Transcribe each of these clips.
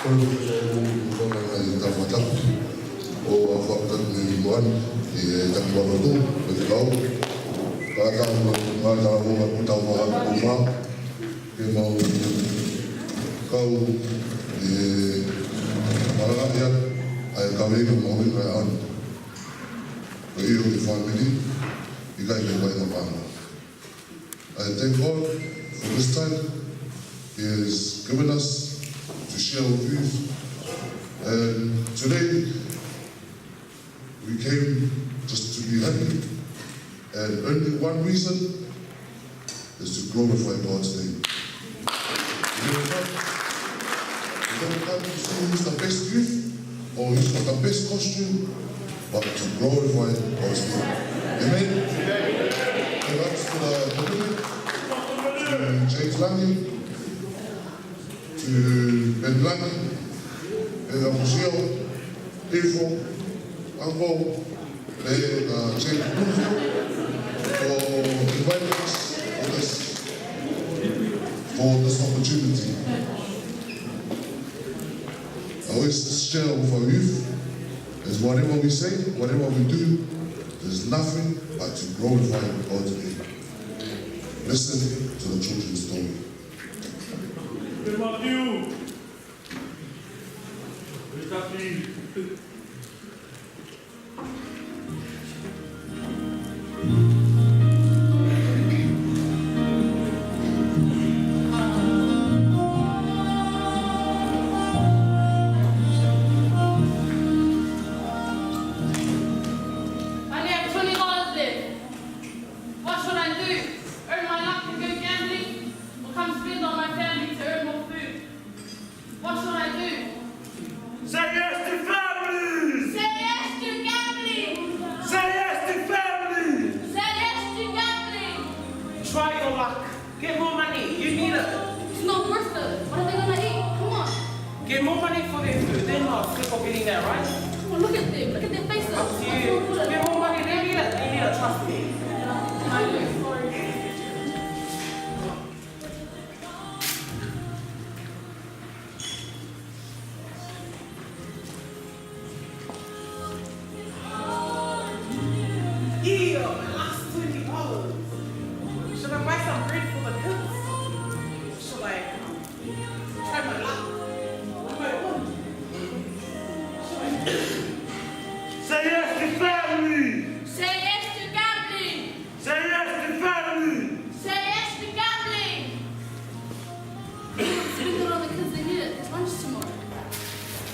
I thank God for this time He has given us to share our views. And today, we came just to be happy. And only one reason is to glorify God's name. We don't come to see who's the best youth or who's got the best costume, but to glorify God's name. Amen? Thanks to the community, to James Lange, to Ben Lange, Ben Museo, Ifo, Uncle, James Bloomfield, for inviting us for this opportunity. I always share with our youth is whatever we say, whatever we do, there's nothing but to glorify God's name. Listen to the children's story. We love you. We love you.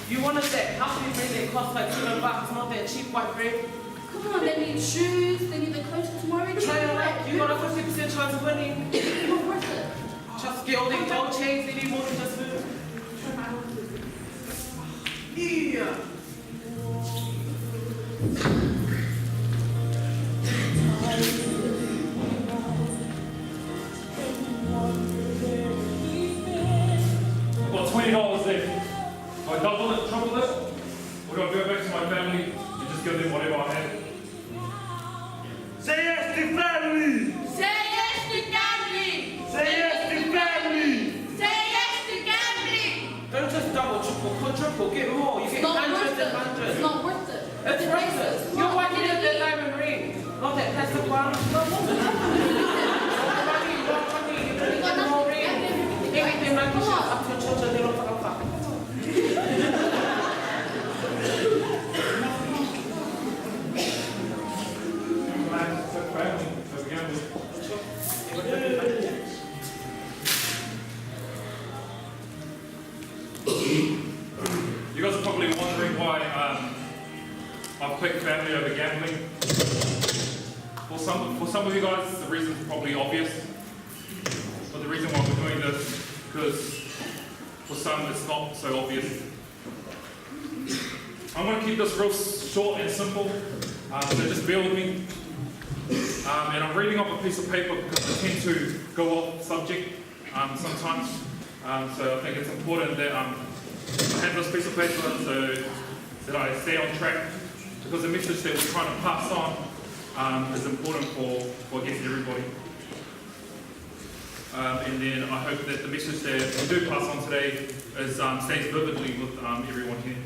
You want us that house bread that costs like $200, not that cheap white bread? Come on, they need shoes, they need the clothes for tomorrow. Try your luck. You got a 50% chance of winning. Not worth it. Just get all these gold chains, they need more than just food. Yeah. I've got $20 there. Do I double it, triple it, or do I go back to my family and just give them whatever I have? Say yes to family! Say yes to gambling! Say yes to family! Say yes to gambling! Don't just double, triple, quadruple, get more. You get hundreds and hundreds. It's not worth it. It's worth it. You're watching it that diamond ring, not that plastic one. You got no ring. Everything like you should up to children, they don't fuck up. You guys are probably wondering why I've picked family over gambling. For some of you guys, the reason's probably obvious. But the reason why we're doing this, because for some it's not so obvious. I'm going to keep this real short and simple, so just bear with me. And I'm reading off a piece of paper because I tend to go off subject sometimes. So I think it's important that I have this piece of paper so that I stay on track, because the message that we're trying to pass on is important for I guess everybody. And then I hope that the message that we do pass on today is, stays vividly with everyone here.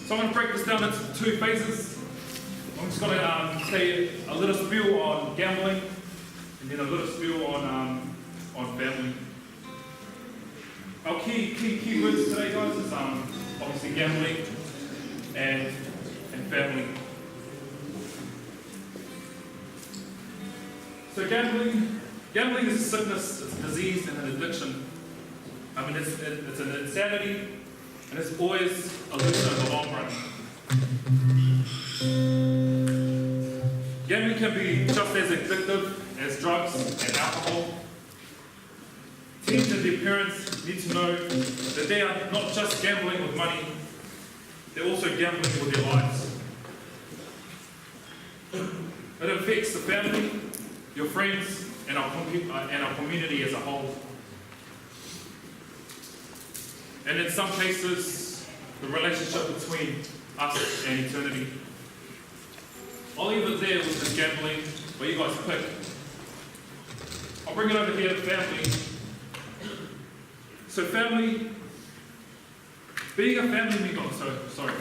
So I'm going to break this down into 2 phases. I'm just going to say a little spiel on gambling and then a little spiel on family. Our key words today, guys, is obviously gambling and family. So gambling is a sickness, it's a disease and an addiction. I mean, it's an insanity, and it's always a loser in the long run. Gambling can be just as addictive as drugs and alcohol. Teens and their parents need to know that they are not just gambling with money, they're also gambling with their lives. It affects the family, your friends, and our community as a whole. And in some cases, the relationship between us and eternity. I'll leave it there with this gambling, where you guys pick. I'll bring it over here to family. So family, being a family member, sorry.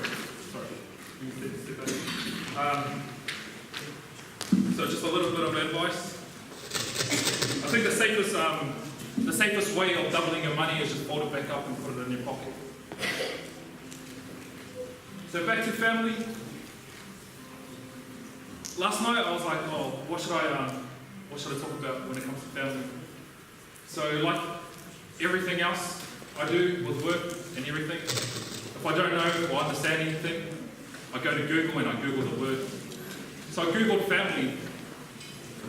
So just a little bit of advice. I think the safest way of doubling your money is just fold it back up and put it in your pocket. So back to family. Last night I was like, oh, what should I talk about when it comes to family? So like everything else I do with work and everything, if I don't know or understand anything, I go to Google and I Google the word. So I Googled family,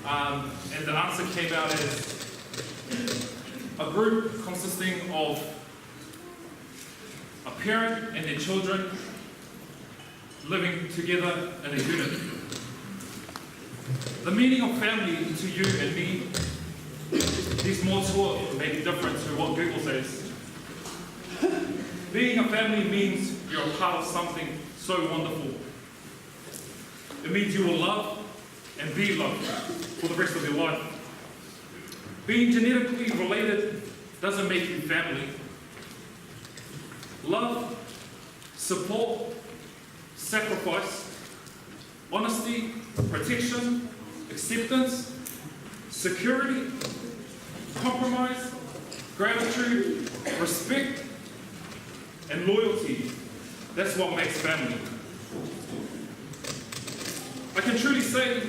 and the answer came out as a group consisting of a parent and their children living together in a unit. The meaning of family to you and me is more to maybe different to what Google says. Being a family means you're a part of something so wonderful. It means you will love and be loved for the rest of your life. Being genetically related doesn't make you family. Love, support, sacrifice, honesty, protection, acceptance, security, compromise, gratitude, respect, and loyalty. That's what makes family. I can truly say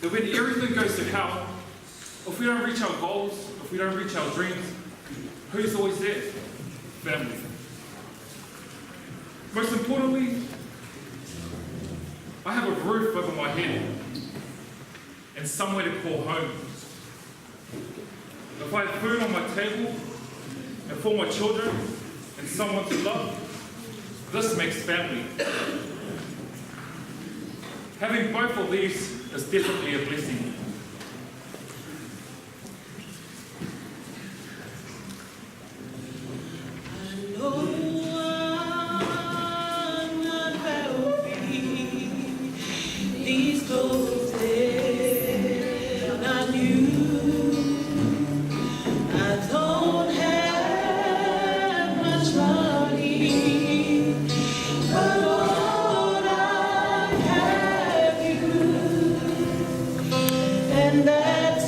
that when everything goes to hell, if we don't reach our goals, if we don't reach our dreams, who's always there? Family. Most importantly, I have a roof over my head and somewhere to call home. If I have food on my table and for my children and someone to love, this makes family. Having both of these is definitely a blessing. These clothes that I knew, I don't have much money, but Lord, I have you, and that's